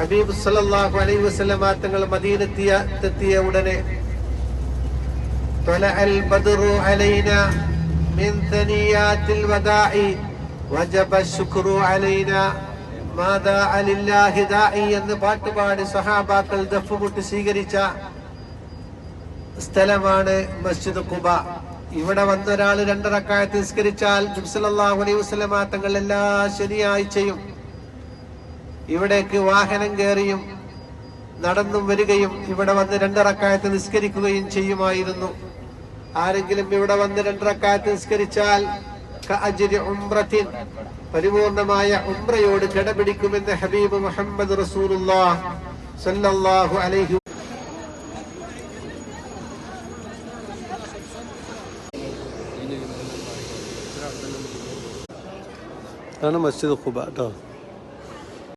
ഹബീബ് സല്ലല്ലാഹു അലൈഹി വസല്ലം തങ്ങൾ മദീനത്തെത്തിയ ഉടനെ ത്വലഅൽ ബദ്റു അലൈനാ മിൻ തനിയാത്തിൽ വദാഇ വജബ ശുക്രു അലൈനാ മാദാ അലില്ലാഹി ദാഇ എന്ന് പാട്ടുപാടി സഹാബാക്കൾ ദഫ്മുട്ടി സ്വീകരിച്ച സ്ഥലമാണ് മസ്ജിദ് ഖുബ. ഇവിടെ വന്നൊരാൾ 2 റക്അത്ത് നിസ്കരിച്ചാൽ നബി സല്ലല്ലാഹു അലൈഹി വസല്ലം തങ്ങൾ എല്ലാ ശനിയാഴ്ചയും ഇവിടേക്ക് വാഹനം കയറിയും നടന്നും വരികയും ഇവിടെ വന്ന് 2 റക്അത്ത് നിസ്കരിക്കുകയും ചെയ്യുമായിരുന്നു. ആരെങ്കിലും ഇവിടെ വന്ന് 2 റക്അത്ത് നിസ്കരിച്ചാൽ കഅജ്രി ഉംറത്തിൻ, പരിപൂർണമായ ഉംറയോട് കിടപിടിക്കുമെന്ന് ഹബീബ് മുഹമ്മദ് റസൂലുള്ളാഹി സ്വല്ലല്ലാഹു അലൈഹി ആണ് മസ്ജിദ് ഖുബ ട്ടോ.